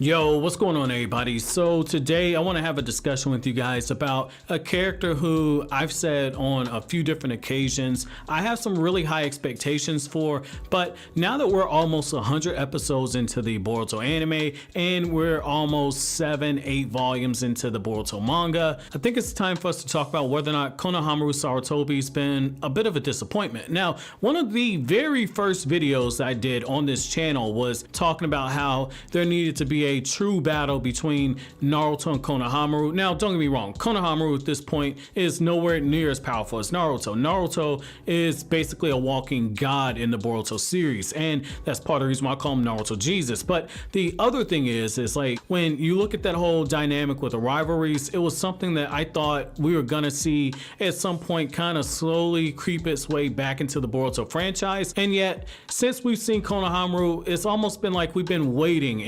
Yo, what's going on, everybody? So today I want to have a discussion with you guys about a character who I've said on a few different occasions I have some really high expectations for, but now that we're almost 100 episodes into the Boruto anime and we're almost 7-8 volumes into the Boruto manga, I think it's time for us to talk about whether or not Konohamaru Sarutobi's been a bit of a disappointment. Now, one of the very first videos I did on this channel was talking about how there needed to be a true battle between Naruto and Konohamaru. Now, don't get me wrong, Konohamaru at this point is nowhere near as powerful as Naruto. Naruto is basically a walking god in the Boruto series, and that's part of the reason why I call him Naruto Jesus. But the other thing is like when you look at that whole dynamic with the rivalries, it was something that I thought we were gonna see at some point kind of slowly creep its way back into the Boruto franchise. And yet, since we've seen Konohamaru, it's almost been like we've been waiting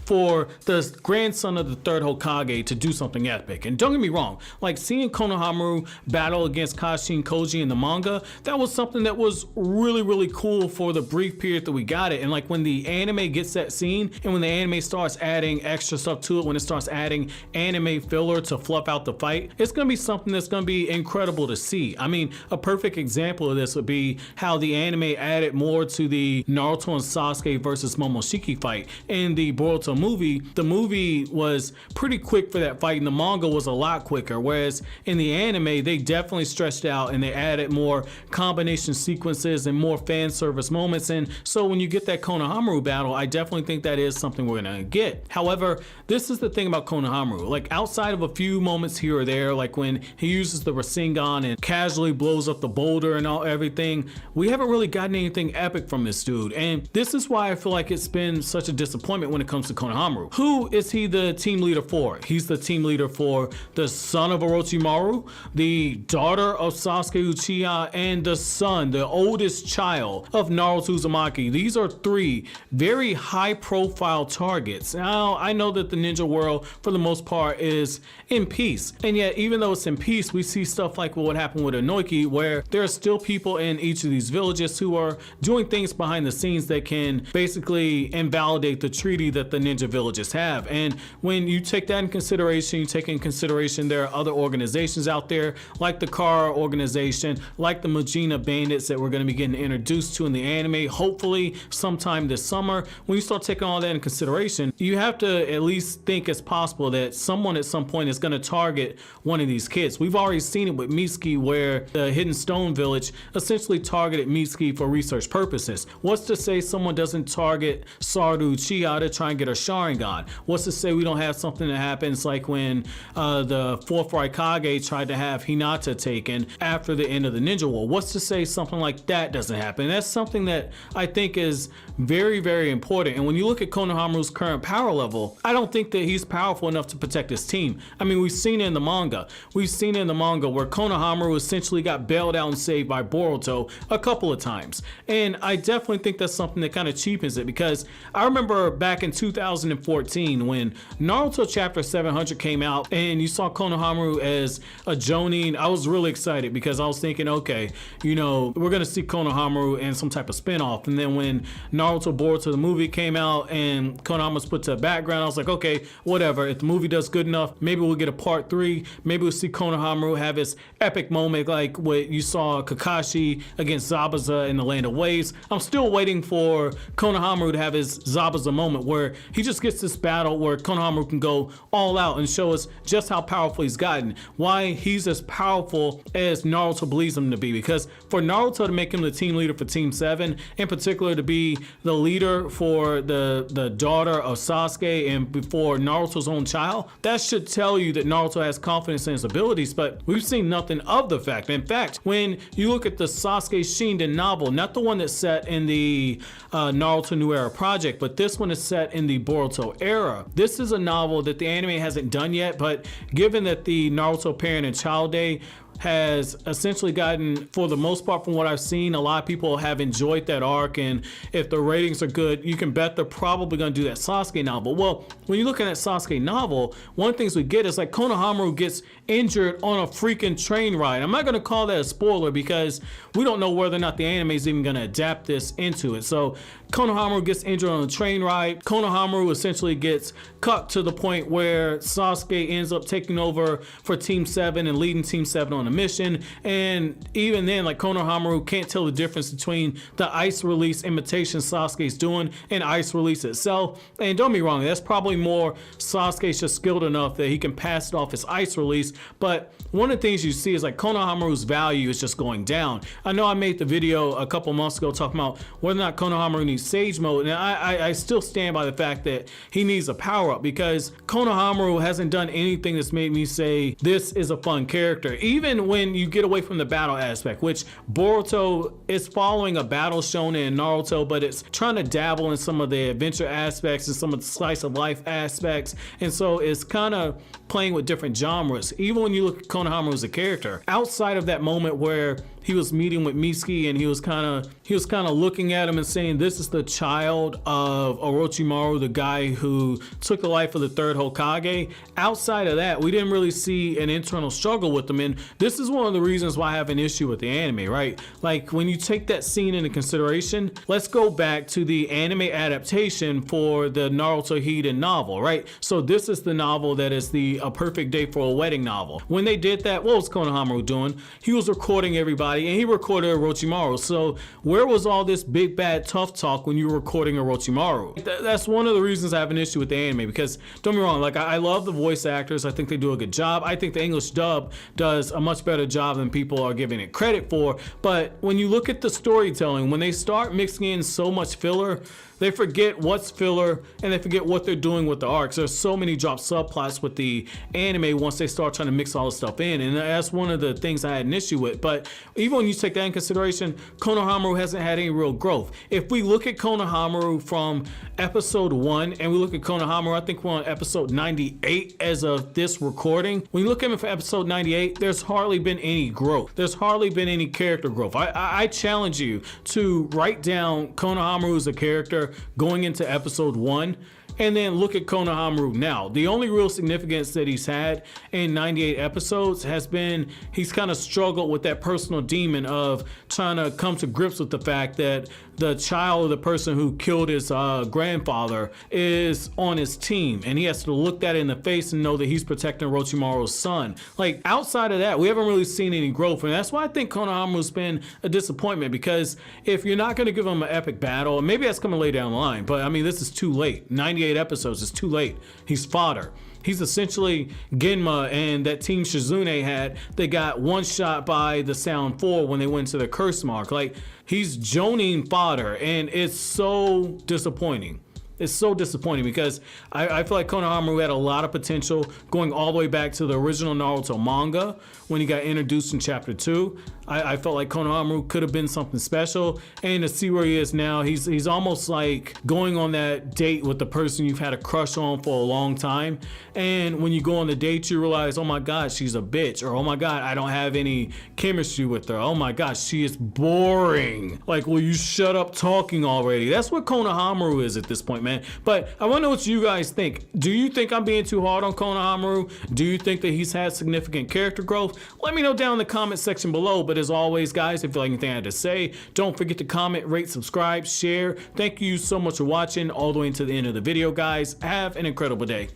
for the grandson of the third Hokage to do something epic. And don't get me wrong, like seeing Konohamaru battle against Kashi and Koji in the manga, that was something that was really cool for the brief period that we got it. And like when the anime gets that scene and when the anime starts adding extra stuff to it, when it starts adding anime filler to fluff out the fight, it's gonna be something that's gonna be incredible to see. I mean, a perfect example of this would be how the anime added more to the Naruto and Sasuke versus Momoshiki fight. In the Boruto movie, the movie was pretty quick for that fight and the manga was a lot quicker, whereas in the anime they definitely stretched out and they added more combination sequences and more fan service moments. And so when you get that Konohamaru battle, I definitely think that is something we're gonna get. However, this is the thing about Konohamaru, like outside of a few moments here or there, like when he uses the Rasengan and casually blows up the boulder and everything, we haven't really gotten anything epic from this dude. And this is why I feel like it's been such a disappointment when it comes to Konohamaru. Who is he the team leader for? He's the team leader for the son of Orochimaru, the daughter of Sasuke Uchiha, and the son, the oldest child of Naruto Uzumaki. These are three very high profile targets. Now, I know that the ninja world for the most part is in peace, and yet even though it's in peace, we see stuff like what happened with Inoki, where there are still people in each of these villages who are doing things behind the scenes that can basically invalidate the treaty that the ninja villages have. And when you take that in consideration, you take in consideration there are other organizations out there like the Kara organization, like the Mujina bandits that we're going to be getting introduced to in the anime hopefully sometime this summer. When you start taking all that in consideration, you have to at least think it's possible that someone at some point is going to target one of these kids. We've already seen it with Mitsuki, where the Hidden Stone village essentially targeted Mitsuki for research purposes. What's to say someone doesn't target Saruto Uchiha to try and get her Sharingan? What's to say we don't have something that happens like when the fourth Raikage tried to have Hinata taken after the end of the Ninja War? What's to say something like that doesn't happen? And that's something that I think is very important. And when you look at Konohamaru's current power level, I don't think that he's powerful enough to protect his team. I mean, we've seen it in the manga. We've seen it in the manga where Konohamaru essentially got bailed out and saved by Boruto a couple of times. And I definitely think that's something that kind of cheapens it, because I remember back in 2014 when Naruto chapter 700 came out and you saw Konohamaru as a Jonin. I was really excited because I was thinking, okay, you know, we're gonna see Konohamaru in some type of spinoff. And then when Naruto Boruto the movie came out and Konohamaru was put to the background, I was like, okay, whatever. If the movie does good enough, maybe we'll get a part 3. Maybe we'll see Konohamaru have his epic moment like what you saw Kakashi against Zabuza in the Land of Waves. I'm still waiting for Konohamaru to have his Zabuza moment where he just gets this battle where Konohamaru can go all out and show us just how powerful he's gotten, why he's as powerful as Naruto believes him to be. Because for Naruto to make him the team leader for Team 7, in particular to be the leader for the daughter of Sasuke and before Naruto's own child, that should tell you that Naruto has confidence in his abilities, but we've seen nothing of the fact. In fact, when you look at the Sasuke Shinden novel, not the one that's set in the Naruto New Era project, but this one is set in the Boruto era. This is a novel that the anime hasn't done yet, but given that the Naruto Parent and Child Day has essentially gotten, for the most part from what I've seen, a lot of people have enjoyed that arc, and if the ratings are good, you can bet they're probably going to do that Sasuke novel. Well, when you look at that Sasuke novel, one of the things we get is like Konohamaru gets injured on a freaking train ride. I'm not going to call that a spoiler because we don't know whether or not the anime is even going to adapt this into it. So Konohamaru gets injured on a train ride. Konohamaru essentially gets cut to the point where Sasuke ends up taking over for Team 7 and leading Team 7 on a mission. And even then, like, Konohamaru can't tell the difference between the ice release imitation Sasuke's doing and ice release itself. And don't be wrong, that's probably more Sasuke's just skilled enough that he can pass it off as ice release. But one of the things you see is like Konohamaru's value is just going down. I know I made the video a couple months ago talking about whether or not Konohamaru needs Sage Mode, and I still stand by the fact that he needs a power-up, because Konohamaru hasn't done anything that's made me say this is a fun character. Even when you get away from the battle aspect, which Boruto is following a battle shonen in Naruto, but it's trying to dabble in some of the adventure aspects and some of the slice of life aspects, and so it's kind of playing with different genres. Even when you look at Konohamaru as a character, outside of that moment where he was meeting with Mitsuki and he was kind of looking at him and saying, this is the child of Orochimaru, the guy who took the life of the third Hokage. Outside of that, we didn't really see an internal struggle with him, and this is one of the reasons why I have an issue with the anime, right? Like, when you take that scene into consideration, let's go back to the anime adaptation for the Naruto Hiden novel, right? So this is the novel that is the A Perfect Day for a Wedding novel. When they did that, what was Konohamaru doing? He was recording everybody, and he recorded Orochimaru. So where was all this big bad tough talk when you were recording Orochimaru? That's one of the reasons I have an issue with the anime, because don't be wrong, like, I love the voice actors. I think they do a good job. I think the English dub does a much better job than people are giving it credit for. But when you look at the storytelling, when they start mixing in so much filler, they forget what's filler and they forget what they're doing with the arcs. There's so many drop subplots with the anime once they start trying to mix all this stuff in, and that's one of the things I had an issue with. But even when you take that in consideration, Konohamaru hasn't had any real growth. If we look at Konohamaru from episode 1 and we look at Konohamaru, I think we're on episode 98 as of this recording. When you look at him for episode 98, there's hardly been any growth. There's hardly been any character growth. I challenge you to write down Konohamaru as a character going into episode 1 and then look at Konohamaru now. The only real significance that he's had in 98 episodes has been he's kind of struggled with that personal demon of trying to come to grips with the fact that the child of the person who killed his grandfather is on his team, and he has to look that in the face and know that he's protecting Orochimaru's son. Like, outside of that, we haven't really seen any growth, and that's why I think Konohamaru's been a disappointment, because if you're not going to give him an epic battle, and maybe that's coming later down the line, but I mean, this is too late. 98 episodes is too late. He's fodder. He's essentially Genma and that team Shizune had. They got one shot by the Sound 4 when they went to the curse mark. Like, he's Jonin fodder, and it's so disappointing. It's so disappointing because I feel like Konohamaru had a lot of potential going all the way back to the original Naruto manga when he got introduced in chapter 2. I felt like Konohamaru could have been something special, and to see where he is now, he's almost like going on that date with the person you've had a crush on for a long time, and when you go on the date you realize, oh my god, she's a bitch, or oh my god, I don't have any chemistry with her, oh my gosh, she is boring, like, will you shut up talking already? That's what Konohamaru is at this point, man. But I want to know what you guys think. Do you think I'm being too hard on Konohamaru? Do you think that he's had significant character growth? Let me know down in the comment section below. But as always, guys, if you like anything I had to say, don't forget to comment, rate, subscribe, share. Thank you so much for watching all the way until the end of the video, guys. Have an incredible day.